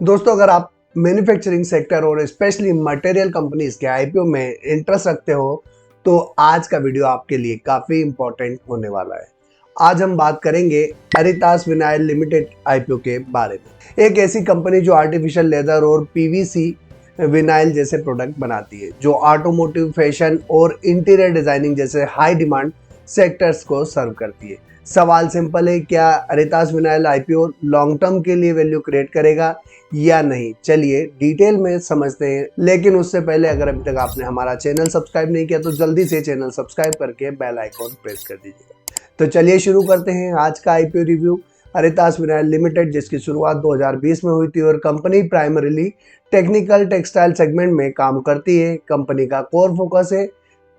दोस्तों, अगर आप मैन्युफैक्चरिंग सेक्टर और स्पेशली मटेरियल कंपनीज के आईपीओ में इंटरेस्ट रखते हो तो आज का वीडियो आपके लिए काफी इंपॉर्टेंट होने वाला है। आज हम बात करेंगे अरितास विनाइल लिमिटेड आईपीओ के बारे में। एक ऐसी कंपनी जो आर्टिफिशियल लेदर और पीवीसी विनाइल जैसे प्रोडक्ट बनाती है, जो ऑटोमोटिव, फैशन और इंटीरियर डिजाइनिंग जैसे हाई डिमांड सेक्टर्स को सर्व करती है। सवाल सिंपल है, क्या Aretas vinyl IPO long term के लिए वैल्यू क्रिएट करेगा या नहीं? चलिए डिटेल में समझते हैं, लेकिन उससे पहले अगर अभी तक आपने हमारा चैनल सब्सक्राइब नहीं किया तो जल्दी से चैनल सब्सक्राइब करके बेल आइकॉन प्रेस कर दीजिएगा। तो चलिए शुरू करते हैं आज का IPO review. Aritas vinyl limited, जिसकी शुरुआत 2020 में हुई थी और company primarily technical textile segment में काम करती है। कंपनी का कोर फोकस है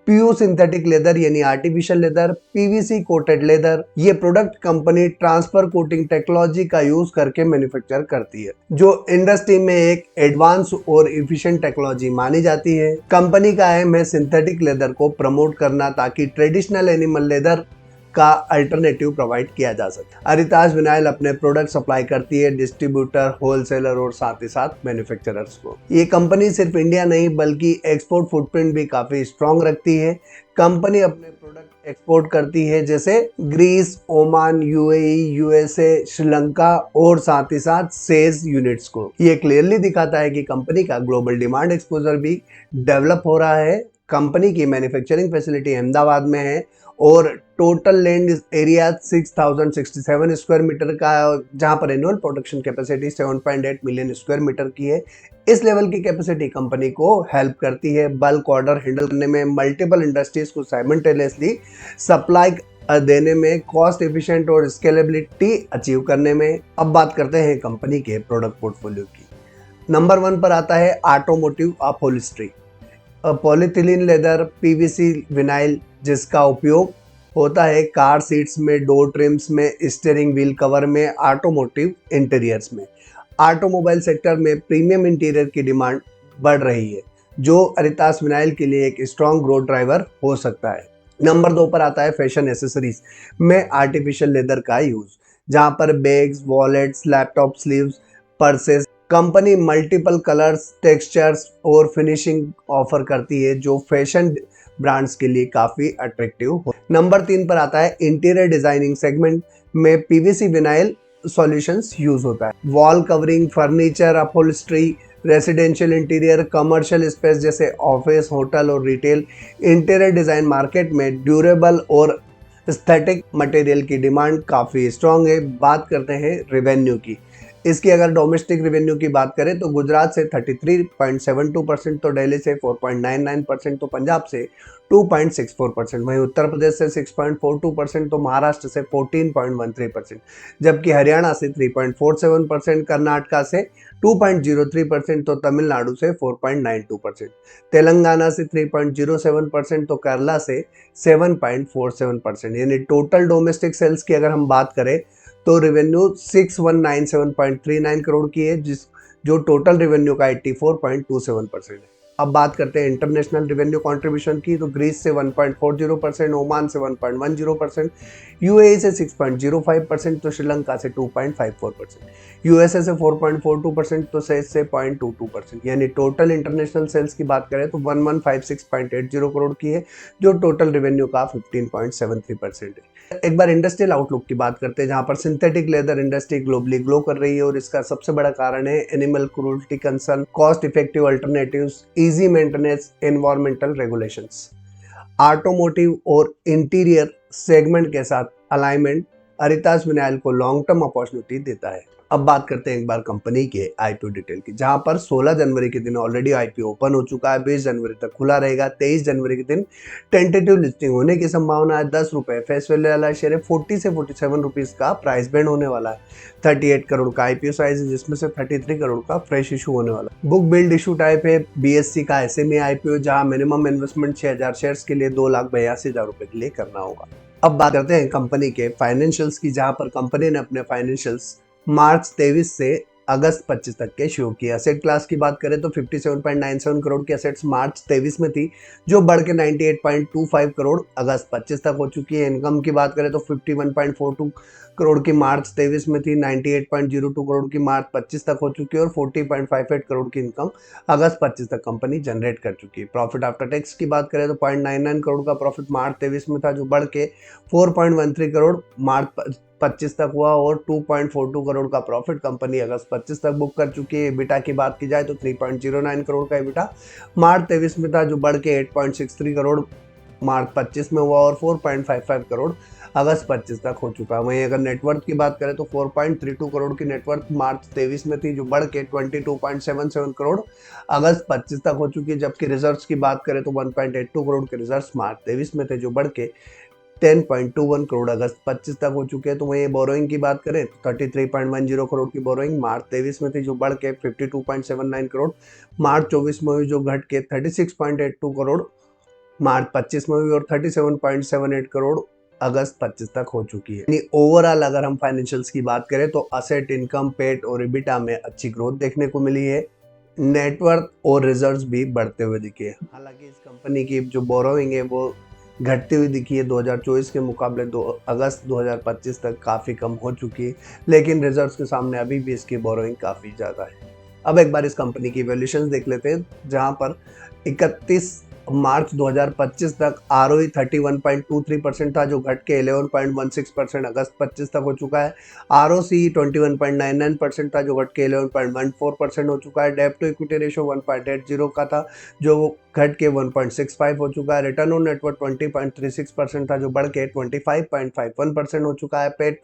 पीयू सिंथेटिक लेदर यानी artificial leather, PVC coated leather. ये product company transfer coating technology का यूज करके मैन्युफैक्चर करती है, जो इंडस्ट्री में एक एडवांस और इफिशिएंट टेक्नोलॉजी मानी जाती है। कंपनी का एम है सिंथेटिक लेदर को प्रमोट करना ताकि ट्रेडिशनल एनिमल लेदर का अल्टरनेटिव प्रोवाइड किया जा सके। अरितास विनाइल अपने प्रोडक्ट सप्लाई करती है डिस्ट्रीब्यूटर, होलसेलर और साथ ही साथ मैन्युफैक्चरर्स को। ये कंपनी सिर्फ इंडिया नहीं बल्कि एक्सपोर्ट फुटप्रिंट भी काफी स्ट्रॉन्ग रखती है। कंपनी अपने प्रोडक्ट एक्सपोर्ट करती है जैसे Greece, Oman, UAE, USA, Sri Lanka और साथ ही साथ सेल्स यूनिट्स को। ये क्लियरली दिखाता है कि कंपनी का ग्लोबल डिमांड एक्सपोजर भी डेवलप हो रहा है। कंपनी की मैन्युफैक्चरिंग फैसिलिटी अहमदाबाद में है और total land area 6067 square metre का, जहां पर annual production capacity 7.8 million square metre की है। इस लेवल की कैपेसिटी कंपनी को हेल्प करती है बल्क ऑर्डर हैंडल करने में, मल्टीपल इंडस्ट्रीज को साइमल्टेनियसली सप्लाई देने में, कॉस्ट एफिशिएंट और स्केलेबिलिटी अचीव करने में। अब बात करते हैं कंपनी के प्रोडक्ट पोर्टफोलियो की। नंबर 1 पर आता है automotive upholstery, polythene leather, PVC vinyl, जिसका उपयोग होता है कार सीट्स में, डोर ट्रिम्स में, स्टीयरिंग व्हील कवर में, ऑटोमोटिव इंटीरियर्स में। ऑटोमोबाइल सेक्टर में प्रीमियम इंटीरियर की डिमांड बढ़ रही है, जो अरितास विनाइल के लिए एक स्ट्रॉन्ग ग्रोथ ड्राइवर हो सकता है। नंबर 2 पर आता है फैशन एसेसरीज में आर्टिफिशियल लेदर का यूज, जहां पर bags, wallets, laptop sleeves, purses. Company multiple colours, textures और फिनिशिंग ऑफर करती है, जो फैशन ब्रांड्स के लिए काफी अट्रैक्टिव हो। नंबर 3 पर आता है इंटीरियर डिजाइनिंग सेगमेंट में पीवीसी विनाइल सॉल्यूशंस यूज होता है। Wall covering, furniture, upholstery, residential interior, commercial space जैसे ऑफिस, होटल और रिटेल इंटीरियर डिजाइन मार्केट में ड्यूरेबल और एस्थेटिक मटेरियल की डिमांड काफी स्ट्रांग है। बात करते हैं रेवेन्यू की। इसकी अगर डोमेस्टिक रेवेन्यू की बात करें तो गुजरात से 33.72%, तो दिल्ली से 4.99%, तो पंजाब से 2.64%, वहीं उत्तर प्रदेश से 6.42%, तो महाराष्ट्र से 14.13%, जबकि हरियाणा से 3.47%, कर्नाटका से 2.03%, तो तमिलनाडु से 4.92%, तेलंगाना से 3.07%, तो केरला से 7.47%। यानी टोटल डोमेस्टिक सेल्स की अगर हम बात करें तो रेवेन्यू 6197.39 करोड़ की है, जो टोटल रेवेन्यू का 84.27% है। अब बात करते हैं इंटरनेशनल रेवेन्यू कंट्रीब्यूशन की, तो ग्रीस से 1.40%, ओमान से 1.10%, यूएई से 6.05%, तो श्रीलंका से 2.54%, यूएसए से 4.42%, तो सेस से 0.22%। यानी टोटल इंटरनेशनल सेल्स की बात करें तो 1156.80 करोड़ की है, जो टोटल रेवेन्यू का 15.73% है। एक बार इंडस्ट्रियल आउटलुक की बात करते हैं, जहां पर synthetic leather industry globally glow कर रही है और इसका सबसे बड़ा कारण है animal cruelty concern, cost effective alternatives, easy maintenance, environmental regulations. Automotive और इंटीरियर सेगमेंट के साथ अलाइनमेंट अरितास विनाइल को लॉन्ग टर्म अपॉर्चुनिटी देता है। अब बात करते हैं एक बार कंपनी के आईपीओ डिटेल की, जहां पर 16 जनवरी के दिन ऑलरेडी आईपीओ ओपन हो चुका है, 20 जनवरी तक खुला रहेगा, 23 जनवरी के दिन टेंटेटिव लिस्टिंग होने की संभावना है। 10 रुपए फेस वैल्यू वाला शेयर है, 40 से 47 रुपीज का प्राइस बैंड होने वाला है। 38 करोड़ का आईपीओ साइज है, जिसमें से 33 करोड़ का फ्रेश इशू होने वाला है। बुक बिल्ड इशू टाइप है, बीएससी का एसएमई आईपीओ, जहां मिनिमम इन्वेस्टमेंट 6000 शेयर्स के लिए 2,82,000 रुपए के लिए करना होगा। अब बात करते हैं कंपनी के फाइनेंशियल्स की, जहां पर कंपनी ने अपने फाइनेंशियल्स मार्च 23 से अगस्त 25 तक के शो किए। एसेट क्लास की बात करें तो 57.97 करोड़ की एसेट्स मार्च 23 में थी, जो बढ़ के 98.25 करोड़ अगस्त 25 तक हो चुकी है। इनकम की बात करें तो 51.42 करोड़ की मार्च 23 में थी, 98.02 करोड़ की मार्च 25 तक हो चुकी है और 40.58 करोड़ की इनकम अगस्त 25 तक कंपनी जनरेट कर चुकी है। प्रॉफिट आफ्टर टैक्स की बात करें तो 0.99 करोड़ का प्रॉफिट मार्च 23 में था, जो बढ़ के 4.13 करोड़ मार्च 25 तक हुआ और 2.42 करोड़ का प्रॉफिट कंपनी अगस्त 25 तक बुक कर चुकी है। एबिटा की बात की जाए तो 3.09 करोड़ का एबिटा मार्च 23 में था, जो बढ़ के 8.63 करोड़ मार्च 25 में हुआ और 4.55 करोड़ अगस्त 25 तक हो चुका है। वहीं अगर नेटवर्थ की बात करें तो 4.32 करोड़ की नेटवर्थ मार्च 23 में थी, जो बढ़ के 22.77 करोड़ अगस्त 25 तक हो चुकी है। जबकि रिजर्व्स की बात करें तो 1.82 करोड़ के रिजर्व्स मार्च 23 में थे, जो बढ़ के 10.21 करोड़ अगस्त 25 तक हो चुके हैं। तो वहीं बोरोइंग की बात करें तो 33.10 करोड़ की बोरोइंग मार्च 23 में थी, जो बढ़ के 52.79 करोड़ मार्च 24 में हुई, जो घट के 36.82 करोड़ मार्च 25 में हुई और 37.78 करोड़ अगस्त 25 तक हो चुकी है। यानी ओवरऑल अगर हम फाइनेंशियल्स की बात करें तो असेट, इनकम, पेट और इबिटा में अच्छी ग्रोथ देखने को मिली है। नेटवर्थ और रिजर्व्स भी बढ़ते हुए दिखे। हालांकि इस कंपनी की जो बोरोइंग है वो घटती हुई दिखी है 2024 के मुकाबले अगस्त 2025 तक काफ़ी कम हो चुकी है, लेकिन रिजर्व्स के सामने अभी भी इसकी बोरोइंग काफ़ी ज़्यादा है। अब एक बार इस कंपनी की वैल्यूएशंस देख लेते हैं, जहां पर 31 मार्च 2025 तक आरओई 31.23% था, जो घट के 11.16% अगस्त 25 तक हो चुका है। आरओसी 21.99% था, जो घट के 11.14% हो चुका है। डेब्ट टू इक्विटी रेशियो 1.80 का था, जो घट के 1.65 हो चुका है। रिटर्न ऑन नेटवर्थ 20.36% था, जो बढ़ के 25.51% हो चुका है। पेट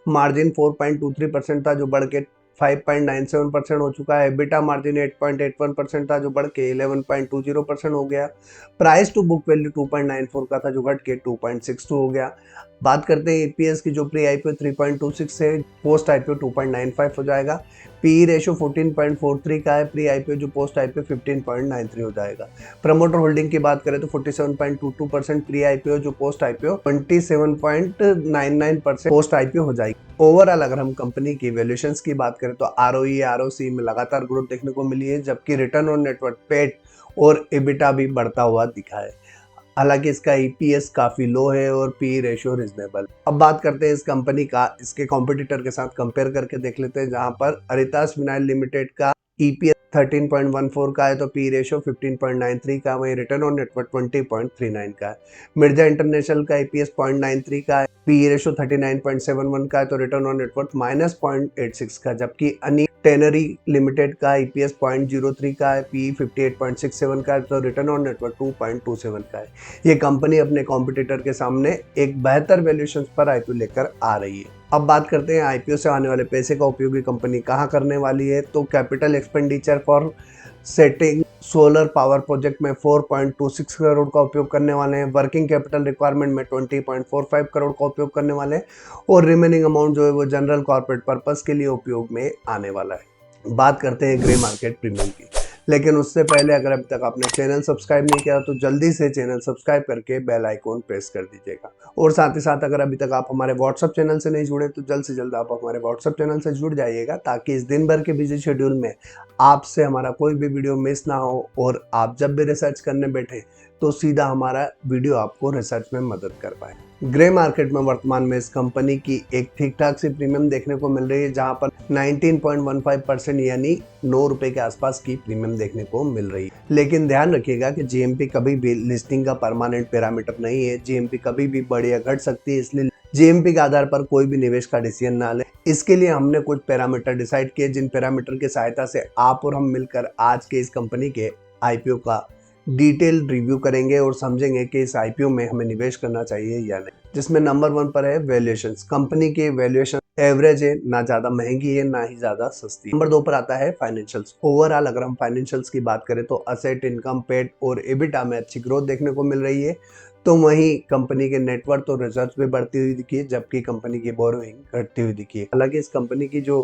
मार्जिन 4.23% था, जो बढ़ के 5.97% हो चुका है। एबिटा मार्जिन 8.81% था, जो बढ़ के 11.20% हो गया। प्राइस टू बुक वैल्यू 2.94 का था, जो घट के 2.62 हो गया। बात करते हैं ईपीएस की, जो प्री आईपीओ 3.26 है, पोस्ट आईपीओ 2.95 हो जाएगा। पीई रेशियो 14.43 का है, प्री आईपीओ जो पोस्ट आईपीओ 15.93 हो जाएगा। प्रमोटर होल्डिंग की बात करें तो 47.22% प्री आईपीओ, जो पोस्ट आईपीओ 27.99% पोस्ट आईपीओ हो जाएगी। ओवरऑल अगर हम कंपनी की वैल्यूएशंस की बात करें तो आरओई, आरओसी में लगातार ग्रोथ देखने को मिली है, जबकि रिटर्न ऑन नेटवर्थ, पेट और एबिटा भी बढ़ता हुआ दिखा है। हालांकि इसका ईपीएस काफी लो है और पी रेशियो रिजनेबल। अब बात करते हैं इस कंपनी का इसके कॉम्पिटिटर के साथ कंपेयर करके देख लेते हैं, जहां पर अरितास विनाइल लिमिटेड का ईपीएस 13.14 का है, तो पी रेशियो 15.93 का, वहीं रिटर्न ऑन नेटवर्थ 20.39 का है। मिर्जा इंटरनेशनल का ईपीएस 0.93 का है, पी रेशियो 39.71 का है, तो रिटर्न ऑन नेटवर्थ -0.86 का। जबकि अनी टेनरी लिमिटेड का ईपीएस 0.03 का है, पी 58.67 का है, तो रिटर्न ऑन नेटवर्थ 2.27 का है। ये कंपनी अपने कॉम्पिटिटर के सामने एक बेहतर वैल्यूएशन पर आईपीओ लेकर आ रही है। अब बात करते हैं आईपीओ से आने वाले पैसे का उपयोग ये कंपनी कहाँ करने वाली है। तो capital expenditure for setting solar power project में 4.26 करोड़ का उपयोग करने वाले हैं। वर्किंग कैपिटल रिक्वायरमेंट में 20.45 करोड़ का उपयोग करने वाले हैं और रिमेनिंग अमाउंट जो है वो जनरल कॉर्पोरेट पर्पस के लिए उपयोग में आने वाला है। बात करते हैं ग्रे मार्केट प्रीमियम की, लेकिन उससे पहले अगर अभी तक आपने चैनल सब्सक्राइब नहीं किया तो जल्दी से चैनल सब्सक्राइब करके बेल आइकॉन प्रेस कर दीजिएगा। और साथ ही साथ अगर अभी तक आप हमारे व्हाट्सएप चैनल से नहीं जुड़े तो जल्द से जल्द आप हमारे व्हाट्सएप चैनल से जुड़ जाइएगा, ताकि इस दिन भर के बिजी शेड्यूल में आपसे हमारा कोई भी वीडियो मिस ना हो और आप जब भी रिसर्च करने बैठे तो सीधा हमारा वीडियो आपको रिसर्च में मदद कर पाए। ग्रे मार्केट में वर्तमान में इस कंपनी की एक ठीक ठाक सी प्रीमियम देखने को मिल रही है, जहां पर 19.15% यानी 9 रुपए के आसपास की प्रीमियम देखने को मिल रही है। लेकिन ध्यान रखिएगा कि जीएमपी कभी भी लिस्टिंग का परमानेंट पैरामीटर नहीं है। जीएमपी कभी भी बढ़ या घट सकती है, इसलिए जीएमपी के आधार पर कोई भी निवेश का डिसीजन ना लें। इसके लिए हमने कुछ पैरामीटर डिसाइड किए, जिन पैरामीटर की सहायता से आप और हम मिलकर आज के इस कंपनी के आईपीओ का डिटेल रिव्यू करेंगे और समझेंगे कि इस आईपीओ में हमें निवेश करना चाहिए या नहीं। जिसमें नंबर 1 पर है वैल्यूएशंस। कंपनी के वैल्यूएशन एवरेज है, ना ज़्यादा महंगी है ना ही ज़्यादा सस्ती। नंबर 2 पर आता है फाइनेंशियल्स। ओवरऑल अगर हम फाइनेंशियल्स की बात करें तो असेट, इनकम, पेट और एबिटा में अच्छी ग्रोथ देखने को मिल रही है। तो वहीं कंपनी के नेटवर्थ और रिजर्व भी बढ़ती हुई दिखी है, जबकि कंपनी की बोरोइंग घटती हुई दिखी है। हालांकि इस कंपनी की जो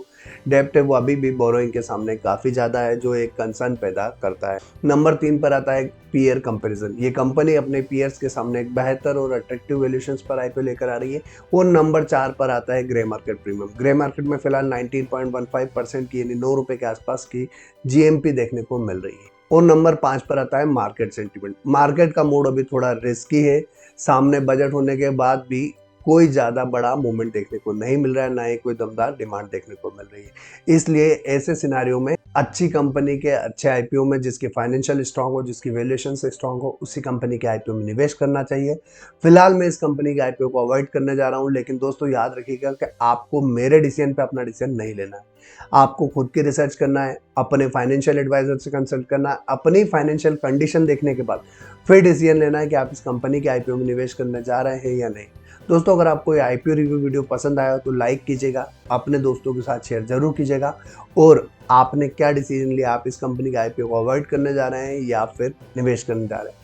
डेप्ट है वो अभी भी बोरोइंग के सामने काफ़ी ज़्यादा है, जो एक कंसर्न पैदा करता है। नंबर 3 पर आता है पीयर कंपैरिजन। ये कंपनी अपने पीयर्स के सामने एक बेहतर और अट्रैक्टिव वैल्यूएशंस पर आईपीओ लेकर आ रही है। और नंबर 4 पर आता है grey market premium. Grey market में फिलहाल 19.15% की यानी 9 रुपए के आसपास की जीएमपी देखने को मिल रही है। और नंबर 5 पर आता है मार्केट सेंटीमेंट। मार्केट का मूड अभी थोड़ा रिस्की है, सामने बजट होने के बाद भी कोई ज़्यादा बड़ा मूवमेंट देखने को नहीं मिल रहा है, ना ही कोई दमदार डिमांड देखने को मिल रही है। इसलिए ऐसे सिनारियों में अच्छी कंपनी के अच्छे आईपीओ में, जिसकी फाइनेंशियल स्ट्रांग हो, जिसकी वैल्यूएशन से स्ट्रांग हो, उसी कंपनी के आईपीओ में निवेश करना चाहिए। फिलहाल मैं इस कंपनी के आईपीओ को अवॉइड करने जा रहा हूं, लेकिन दोस्तों याद रखिएगा कि आपको मेरे डिसीजन पे अपना डिसीजन नहीं लेना है। आपको खुद की रिसर्च करना है, अपने फाइनेंशियल एडवाइजर से कंसल्ट करना है, अपनी फाइनेंशियल कंडीशन देखने के बाद फिर डिसीजन लेना है कि आप इस कंपनी के आईपीओ में निवेश करने जा रहे हैं या नहीं। दोस्तों, अगर आपको ये आईपीओ रिव्यू वीडियो पसंद आया हो तो लाइक कीजिएगा, अपने दोस्तों के साथ शेयर जरूर कीजिएगा। और आपने क्या डिसीजन लिया, आप इस कंपनी के आईपीओ को अवॉइड करने जा रहे हैं या फिर निवेश करने जा रहे हैं,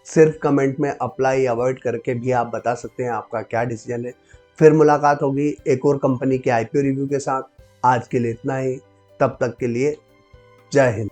सिर्फ कमेंट में अप्लाई अवॉइड करके भी आप बता सकते हैं आपका क्या डिसीजन है। फिर मुलाकात होगी एक और कंपनी के आईपीओ रिव्यू के साथ। आज के लिए इतना ही, तब तक के लिए जय हिंद।